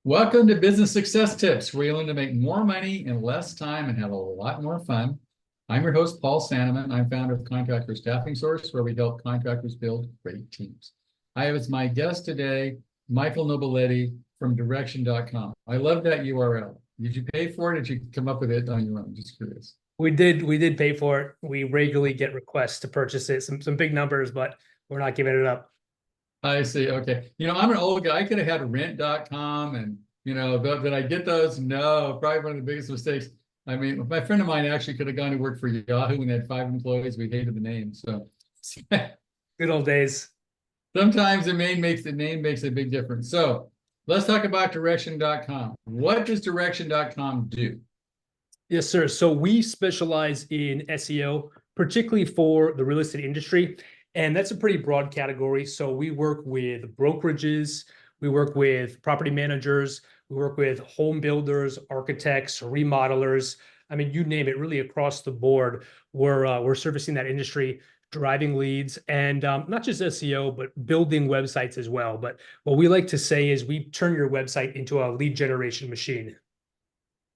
Welcome to Business Success Tips, where you learn to make more money in less time and have a lot more fun. I'm your host, Paul Sanneman. I'm founder of Contractor Staffing Source, where we help contractors build great teams. I have as my guest today, Michael Nobiletti from direction.com. I love that URL. Did you pay for it or did you come up with it on your own? Just curious. We did pay for it. We regularly get requests to purchase it, some big numbers, but we're not giving it up. I see. Okay. I'm an old guy. I could have had rent.com and, did I get those? No, probably one of the biggest mistakes. I mean, my friend of mine actually could have gone to work for Yahoo and had 5 employees. We hated the name. So Good old days. sometimes the name makes a big difference. So let's talk about direction.com. What does direction.com do? Yes, sir. So we specialize in SEO, particularly for the real estate industry. And that's a pretty broad category. So we work with brokerages, we work with property managers, we work with home builders, architects, remodelers. I mean, you name it, really across the board. We're servicing that industry, driving leads, and not just SEO, but building websites as well. But what we like to say is we turn your website into a lead generation machine.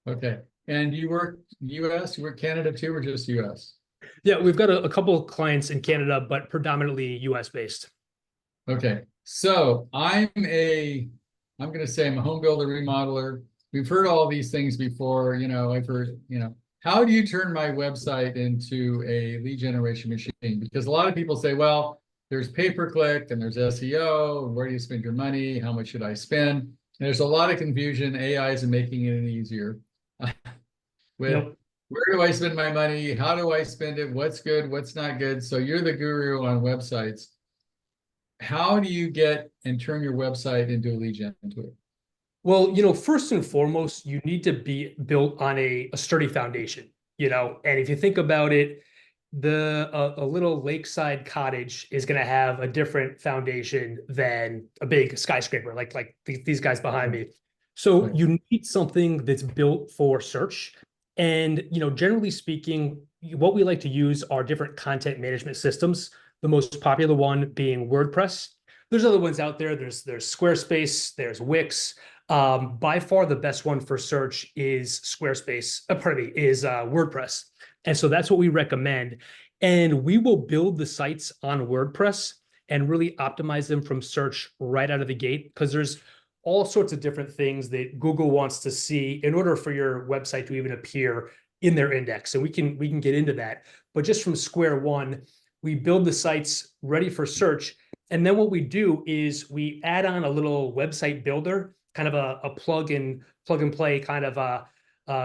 Okay. And you work US, you work Canada too, or just US? Yeah, we've got a couple of clients in Canada, but predominantly US based. Okay. So I'm going to say I'm a home builder, remodeler. We've heard all these things before. I've heard, how do you turn my website into a lead generation machine? Because a lot of people say, well, there's pay-per-click and there's SEO. And where do you spend your money? How much should I spend? And there's a lot of confusion. AI isn't making it any easier. Where do I spend my money? How do I spend it? What's good? What's not good? So you're the guru on websites. How do you get and turn your website into a lead gen tool? Well, first and foremost, you need to be built on a sturdy foundation, and if you think about it, a little lakeside cottage is going to have a different foundation than a big skyscraper, like these guys behind me. So you need something that's built for search. And, generally speaking, what we like to use are different content management systems, the most popular one being WordPress. There's other ones out there. There's Squarespace, there's Wix. By far the best one for search is WordPress. And so that's what we recommend. And we will build the sites on WordPress and really optimize them from search right out of the gate, because there's all sorts of different things that Google wants to see in order for your website to even appear in their index. And we can get into that. But just from square one, we build the sites ready for search. And then what we do is we add on a little website builder, kind of a plug and play kind of a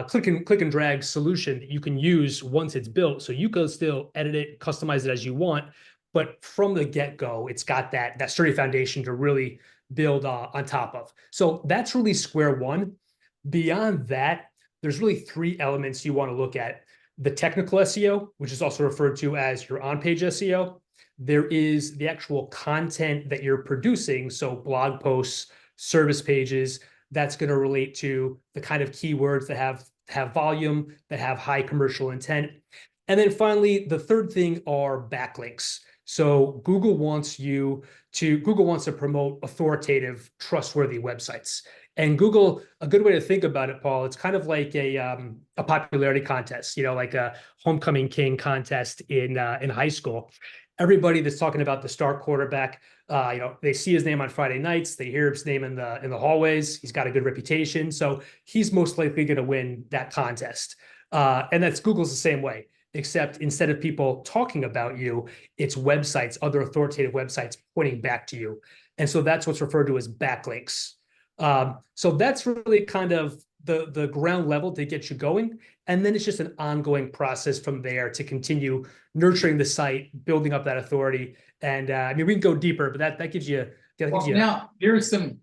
click and drag solution that you can use once it's built. So you can still edit it, customize it as you want. But from the get-go, it's got that sturdy foundation to really build on top of. So that's really square one. Beyond that, there's really 3 elements you want to look at. The technical SEO, which is also referred to as your on-page SEO. There is the actual content that you're producing, so blog posts, service pages. That's going to relate to the kind of keywords that have volume, that have high commercial intent. And then finally, the third thing are backlinks. So Google wants to promote authoritative, trustworthy websites. And Google, a good way to think about it, Paul, it's kind of like a popularity contest, like a homecoming king contest in high school. Everybody that's talking about the star quarterback, they see his name on Friday nights, they hear his name in the hallways. He's got a good reputation, so he's most likely going to win that contest. And that's Google's the same way, except instead of people talking about you, it's websites, other authoritative websites pointing back to you. And so that's what's referred to as backlinks. So that's really kind of the ground level to get you going. And then it's just an ongoing process from there to continue nurturing the site, building up that authority. And I mean, we can go deeper, but that gives you. Now, there's some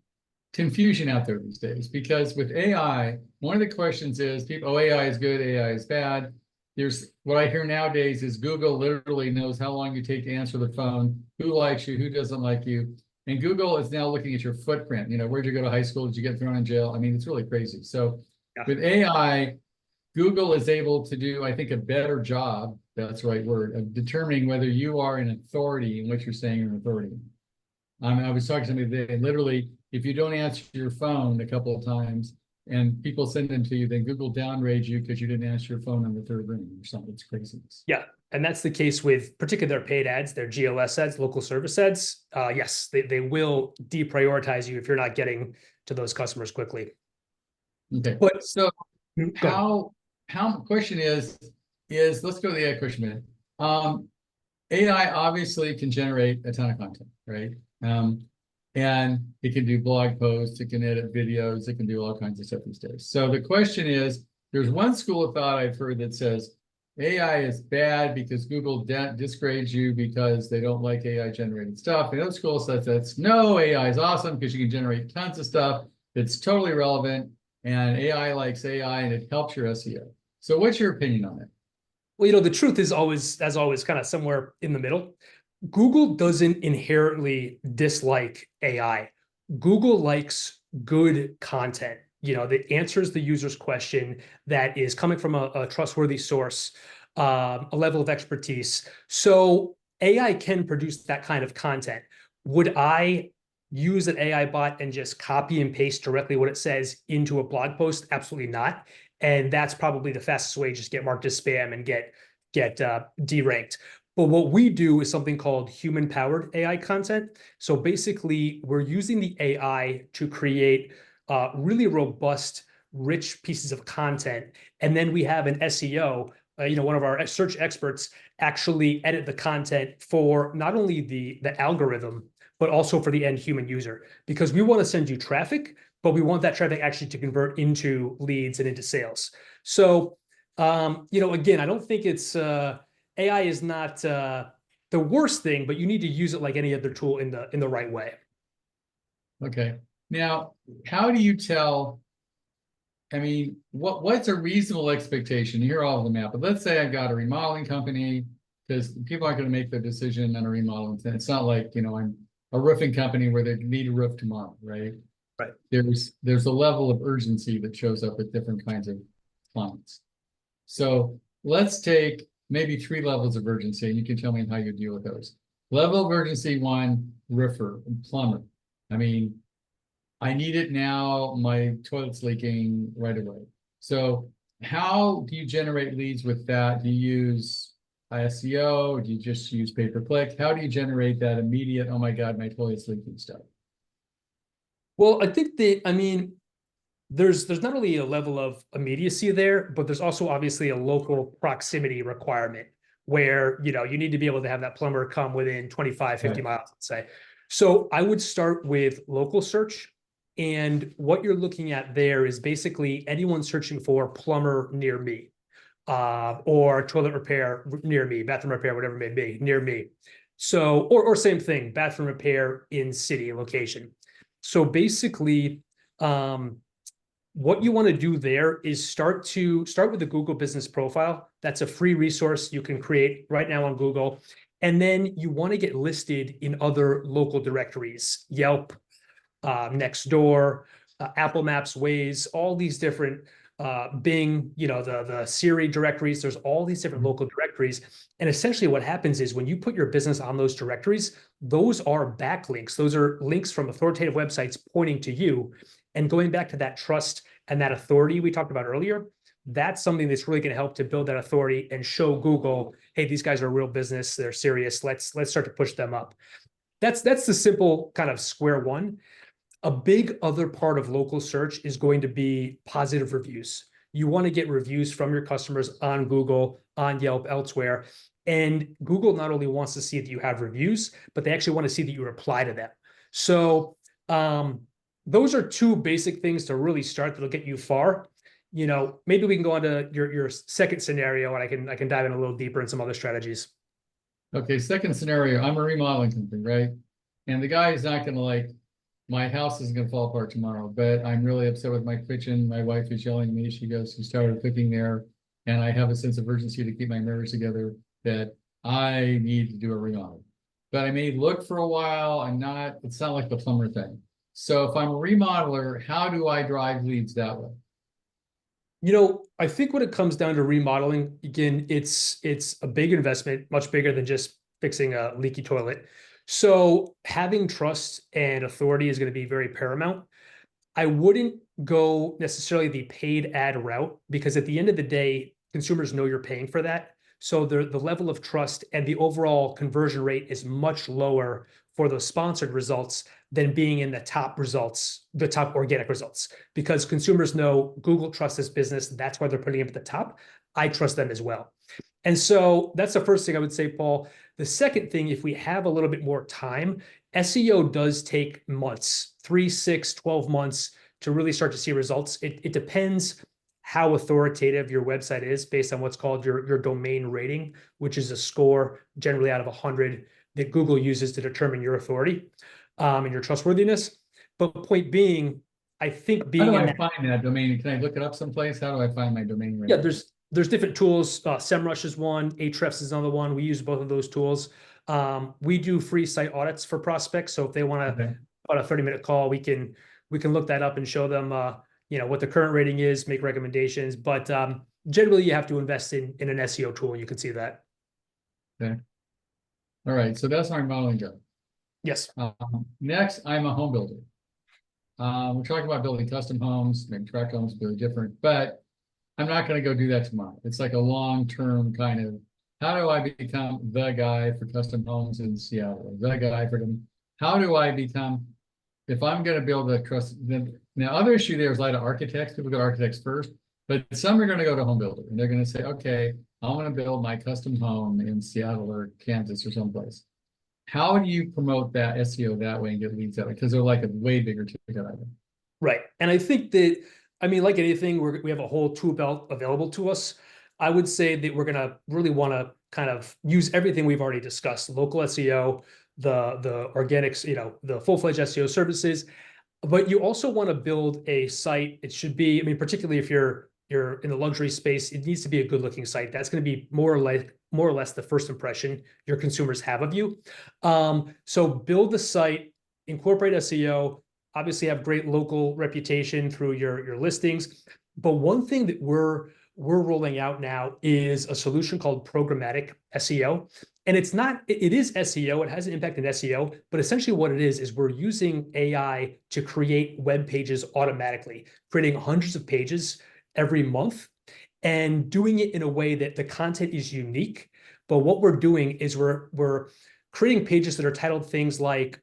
confusion out there these days, because with AI, one of the questions is people, AI is good, AI is bad. There's what I hear nowadays is Google literally knows how long you take to answer the phone, who likes you, who doesn't like you. And Google is now looking at your footprint. Where'd you go to high school? Did you get thrown in jail? I mean, it's really crazy. So with AI, Google is able to do, I think, a better job, that's the right word, of determining whether you are an authority in what you're saying you're an authority. I was talking to somebody today, and literally if you don't answer your phone a couple of times and people send them to you, then Google downgrades you because you didn't answer your phone on the third ring or something. It's craziness. Yeah. And that's the case with particularly their paid ads, their GLS ads, local service ads. Yes, they will deprioritize you if you're not getting to those customers quickly. Okay. But So go how question is let's go to the AI question a minute. AI obviously can generate a ton of content, right? And it can do blog posts, it can edit videos, it can do all kinds of stuff these days. So the question is, there's one school of thought I've heard that says AI is bad because Google disgrades you because they don't like AI generated stuff. Another school says that's no, AI is awesome because you can generate tons of stuff that's totally relevant, and AI likes AI and it helps your SEO. So what's your opinion on it? Well, the truth is always, as always, kind of somewhere in the middle. Google doesn't inherently dislike AI. Google likes good content, that answers the user's question, that is coming from a trustworthy source, a level of expertise. So AI can produce that kind of content. Would I use an AI bot and just copy and paste directly what it says into a blog post? Absolutely not. And that's probably the fastest way, just get marked as spam and get deranked. But what we do is something called human-powered AI content. So basically, we're using the AI to create really robust, rich pieces of content. And then we have an SEO, one of our search experts, actually edit the content for not only the algorithm, but also for the end human user. Because we want to send you traffic, but we want that traffic actually to convert into leads and into sales. So, again, I don't think it's AI is not the worst thing, but you need to use it like any other tool in the right way. Okay. Now, how do you tell? I mean, what's a reasonable expectation? You hear all of them out, but let's say I've got a remodeling company, because people aren't going to make the decision on a remodel. It's not like, I'm a roofing company where they need a roof tomorrow, right? Right. There's a level of urgency that shows up with different kinds of clients. So let's take maybe 3 levels of urgency, and you can tell me how you deal with those. Level of urgency 1, roofer and plumber. I mean, I need it now, my toilet's leaking right away. So how do you generate leads with that? Do you use SEO? Do you just use pay-per-click? How do you generate that immediate, oh my God, my toilet's leaking stuff? Well, I think there's not only a level of immediacy there, but there's also obviously a local proximity requirement where, you need to be able to have that plumber come within 25, 50 miles, let's say. So I would start with local search. And what you're looking at there is basically anyone searching for plumber near me, or toilet repair near me, bathroom repair, whatever it may be, near me. So, or same thing, bathroom repair in city location. So basically, what you want to do there is start with the Google Business Profile. That's a free resource you can create right now on Google. And then you want to get listed in other local directories, Yelp, Nextdoor, Apple Maps, Waze, all these different Bing, the Siri directories. There's all these different local directories. And essentially what happens is when you put your business on those directories, those are backlinks. Those are links from authoritative websites pointing to you. And going back to that trust and that authority we talked about earlier, that's something that's really going to help to build that authority and show Google, hey, these guys are a real business. They're serious. Let's start to push them up. That's the simple kind of square one. A big other part of local search is going to be positive reviews. You want to get reviews from your customers on Google, on Yelp, elsewhere. And Google not only wants to see that you have reviews, but they actually want to see that you reply to them. So those are 2 basic things to really start that'll get you far. Maybe we can go on to your second scenario, and I can dive in a little deeper in some other strategies. Okay, second scenario, I'm a remodeling company, right? And the guy is not going to my house isn't going to fall apart tomorrow, but I'm really upset with my kitchen. My wife is yelling at me. She started cooking there. And I have a sense of urgency to keep my marriage together that I need to do a remodel. But I may look for a while. It's not like the plumber thing. So if I'm a remodeler, how do I drive leads that way? I think when it comes down to remodeling, again, it's a big investment, much bigger than just fixing a leaky toilet. So having trust and authority is going to be very paramount. I wouldn't go necessarily the paid ad route, because at the end of the day, consumers know you're paying for that. So the level of trust and the overall conversion rate is much lower for those sponsored results than being in the top results, the top organic results, because consumers know Google trusts this business. That's why they're putting it at the top. I trust them as well. And so that's the first thing I would say, Paul. The second thing, if we have a little bit more time, SEO does take months, 3, 6, 12 months to really start to see results. It depends how authoritative your website is based on what's called your domain rating, which is a score generally out of 100 that Google uses to determine your authority and your trustworthiness. But point being, I think How being do in I that, find that domain? Can I look it up someplace? How do I find my domain yeah, rating? there's different tools. SEMrush is one, Ahrefs is another one. We use both of those tools. We do free site audits for prospects. So if they want to Okay. about a 30-minute call, we can look that up and show them what the current rating is, make recommendations. But generally, you have to invest in an SEO tool. You can see that. Okay. All right. So that's my modeling job. Yes. Next, I'm a home builder. We're talking about building custom homes, maybe tract homes, really different, but I'm not going to go do that tomorrow. It's like a long-term kind of, how do I become the guy for custom homes in Seattle? The guy for them. How do I become, if I'm going to build a trust, then now other issue there is a lot of architects. People go to architects first, but some are going to go to home builder and they're going to say, okay, I want to build my custom home in Seattle or Kansas or someplace. How do you promote that SEO that way and get leads that way? Because they're like a way bigger ticket item. Right. And I think that, I mean, like anything, we have a whole tool belt available to us. I would say that we're going to really want to kind of use everything we've already discussed: local SEO, the organics, the full-fledged SEO services. But you also want to build a site. It should be, I mean, particularly if you're in the luxury space, it needs to be a good-looking site. That's going to be more or less the first impression your consumers have of you. So build the site, incorporate SEO, obviously have great local reputation through your listings. But one thing that we're rolling out now is a solution called Programmatic SEO. And it is SEO, it has an impact in SEO, but essentially what it is we're using AI to create web pages automatically, creating hundreds of pages every month and doing it in a way that the content is unique. But what we're doing is we're creating pages that are titled things like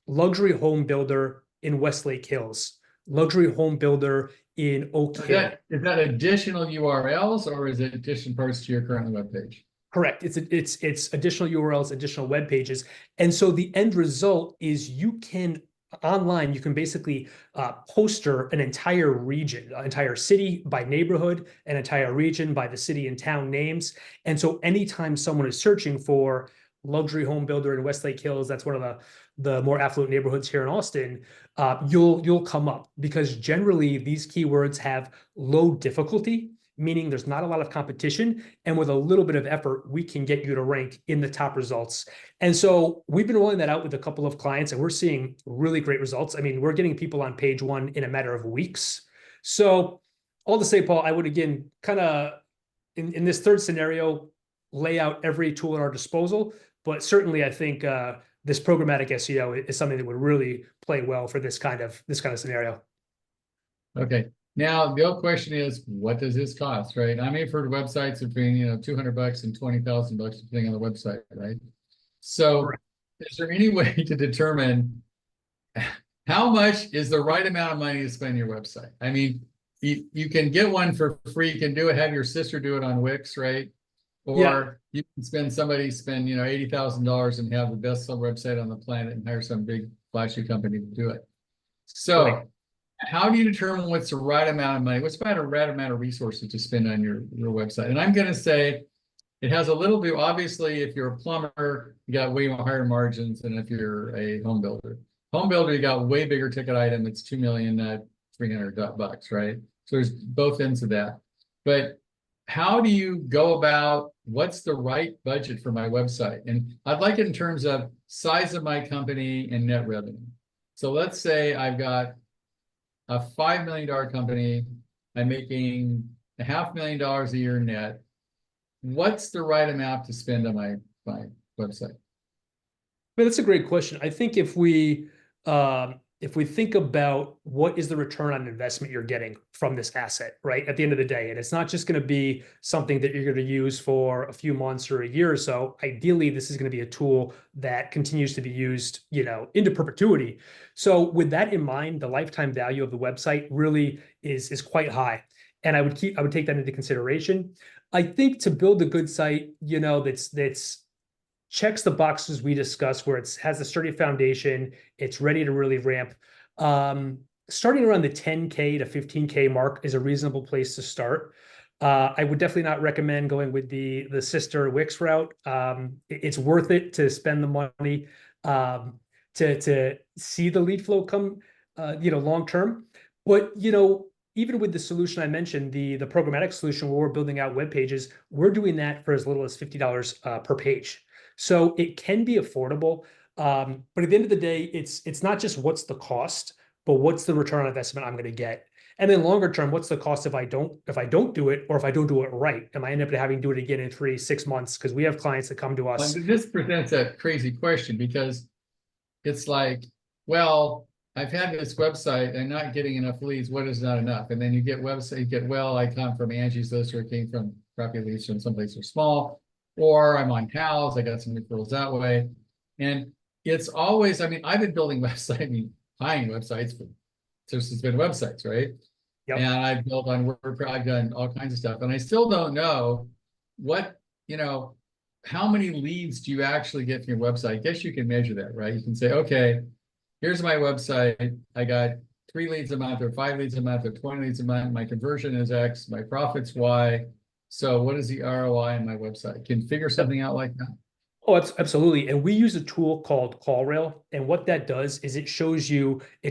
luxury home builder in Westlake Hills, luxury home builder in Oak Hill. Is that additional URLs or is it additional parts to your current web page? Correct. It's additional URLs, additional web pages. And so the end result is you can basically poster an entire region, an entire city by neighborhood, an entire region by the city and town names. And so anytime someone is searching for luxury home builder in Westlake Hills, that's one of the more affluent neighborhoods here in Austin, you'll come up, because generally these keywords have low difficulty, meaning there's not a lot of competition. And with a little bit of effort, we can get you to rank in the top results. And so we've been rolling that out with a couple of clients and we're seeing really great results. I mean, we're getting people on page one in a matter of weeks. So all to say, Paul, I would again kind of in this third scenario, lay out every tool at our disposal. But certainly I think this programmatic SEO is something that would really play well for this kind of scenario. Okay. Now, the old question is, what does this cost, right? I may have heard websites between, $200 and $20,000 depending on the website, right? So is there any way to determine how much is the right amount of money to spend on your website? I mean, you can get one for free. You can have your sister do it on Wix, right? Or you can spend $80,000 and have the best website on the planet and hire some big flashy company to do it. So how do you determine what's the right amount of money? What's about a right amount of resources to spend on your website? And I'm going to say it has a little bit, obviously, if you're a plumber, you got way higher margins than if you're a home builder. Home builder, you got way bigger ticket item. It's $2,300,000, right? So there's both ends of that. But how do you go about what's the right budget for my website? And I'd like it in terms of size of my company and net revenue. So let's say I've got a $5 million company, I'm making $500,000 a year net. What's the right amount to spend on my website? But that's a great question. I think if we think about what is the return on investment you're getting from this asset, right? At the end of the day, and it's not just going to be something that you're going to use for a few months or a year or so. Ideally, this is going to be a tool that continues to be used, into perpetuity. So with that in mind, the lifetime value of the website really is quite high. And I would take that into consideration. I think to build a good site, that's checks the boxes we discussed, where it has a sturdy foundation, it's ready to really ramp. Starting around the 10K to 15K mark is a reasonable place to start. I would definitely not recommend going with the sister Wix route. It's worth it to spend the money to see the lead flow come, long term. But even with the solution I mentioned, the programmatic solution where we're building out web pages, we're doing that for as little as $50 per page. So it can be affordable, but at the end of the day, it's not just what's the cost, but what's the return on investment I'm going to get, and then longer term, what's the cost if I don't do it, or if I don't do it right? Am I end up having to do it again in 3-6 months? Because we have clients that come to us. Well, this presents a crazy question, because it's like, well, I've had this website, I'm not getting enough leads. What is not enough? And then you get I come from Angie's List, or came from crappy leads from someplace are small. Or I'm on Pals, I got some referrals that way. And it's always, I've been building websites, buying websites, but since it's been websites, right? Yep. And I've built on WordPress, I've done all kinds of stuff. And I still don't know what, how many leads do you actually get from your website? I guess you can measure that, right? You can say, okay, here's my website. I got 3 leads a month, or 5 leads a month, or 20 leads a month. My conversion is X, my profit's Y. So what is the ROI on my website? Can you figure something out like that? Oh, absolutely. And we use a tool called CallRail. And what that does is it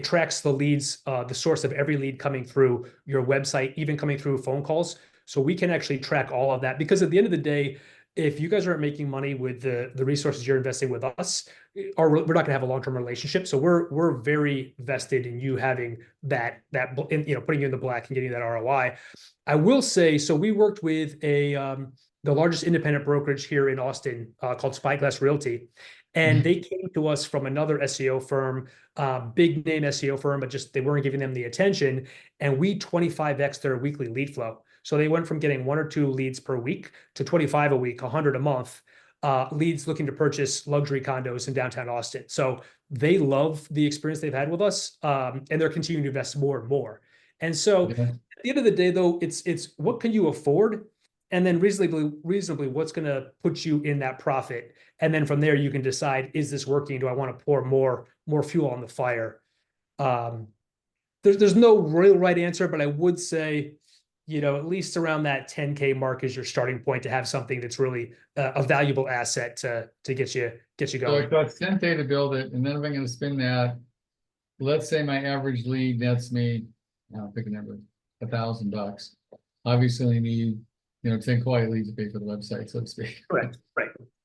tracks the leads, the source of every lead coming through your website, even coming through phone calls. So we can actually track all of that, because at the end of the day, if you guys aren't making money with the resources you're investing with us, or we're not going to have a long-term relationship. So we're very vested in you having that putting you in the black and getting that ROI. I will say, so we worked with the largest independent brokerage here in Austin, called Spyglass Realty, and they came to us from another SEO firm, big name SEO firm, but just they weren't giving them the attention, and we 25x their weekly lead flow. So they went from getting 1 or 2 leads per week to 25 a week, 100 a month, leads looking to purchase luxury condos in downtown Austin. So they love the experience they've had with us, and they're continuing to invest more and more. And so at the end of the day, though, it's what can you afford? And then reasonably, what's going to put you in that profit? And then from there, you can decide, is this working? Do I want to pour more fuel on the fire? There's no real right answer, but I would say, at least around that 10K mark is your starting point to have something that's really a valuable asset to get you going. So it costs 10K to build it, and then if I'm going to spend that, let's say my average lead nets me, I'll pick a number, $1,000. Obviously, I need 10 quality leads to pay for the website, so to speak. Right.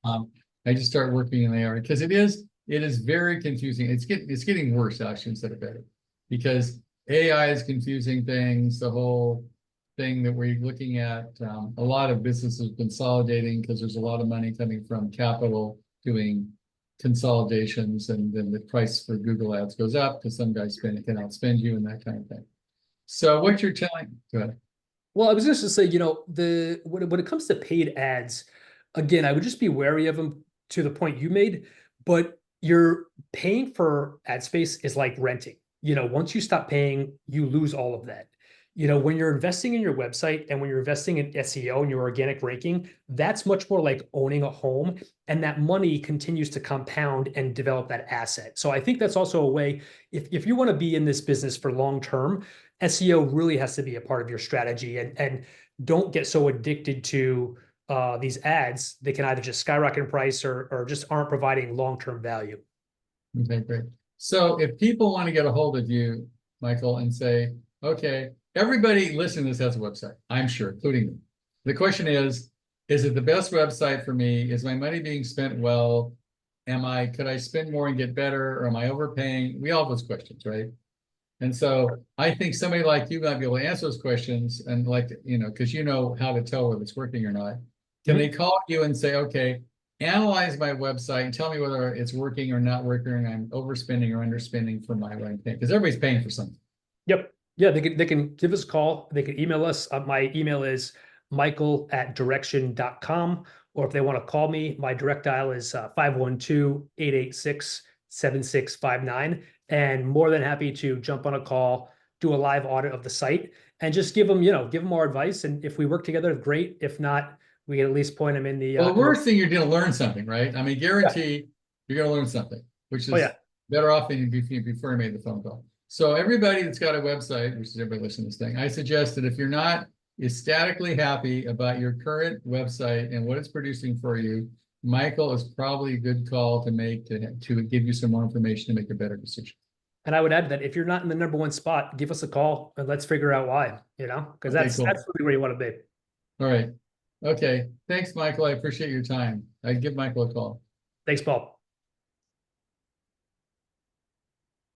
I just start working in the area, because it is very confusing. It's getting worse, actually, instead of better, because AI is confusing things. The whole thing that we're looking at, a lot of businesses consolidating because there's a lot of money coming from capital doing consolidations, and then the price for Google ads goes up because some guys can outspend you and that kind of thing. So what you're telling, go ahead. Well, I was just to say, when it comes to paid ads, again, I would just be wary of them to the point you made, but you're paying for ad space is like renting. Once you stop paying, you lose all of that. When you're investing in your website and when you're investing in SEO and your organic ranking, that's much more like owning a home, and that money continues to compound and develop that asset. So I think that's also a way, if you want to be in this business for long term, SEO really has to be a part of your strategy, and don't get so addicted to these ads. They can either just skyrocket in price or just aren't providing long-term value. Okay, great. So if people want to get a hold of you, Michael, and say, okay, everybody listening to this has a website, I'm sure, including me. The question is it the best website for me? Is my money being spent well? Could I spend more and get better? Or am I overpaying? We all have those questions, right? And so I think somebody like you might be able to answer those questions, and because you know how to tell whether it's working or not. Can they call you and say, okay, analyze my website and tell me whether it's working or not working, I'm overspending or underspending for my right thing, because everybody's paying for something. Yep. Yeah, they can give us a call. They can email us. My email is michael@direction.com. Or if they want to call me, my direct dial is 512-886-7659. And more than happy to jump on a call, do a live audit of the site, and just give them, give them more advice. And if we work together, great. If not, we can at least point them in the. Well, the worst thing, you're going to learn something, right? I mean, guarantee you're going to learn something, which is better off than before you made the phone call. So everybody that's got a website, which is everybody listening to this thing, I suggest that if you're not ecstatically happy about your current website and what it's producing for you, Michael is probably a good call to make to give you some more information to make a better decision. And I would add that if you're not in the #1 spot, give us a call and let's figure out why, because that's really where you want to be. All right. Okay. Thanks, Michael. I appreciate your time. I'd give Michael a call. Thanks, Paul.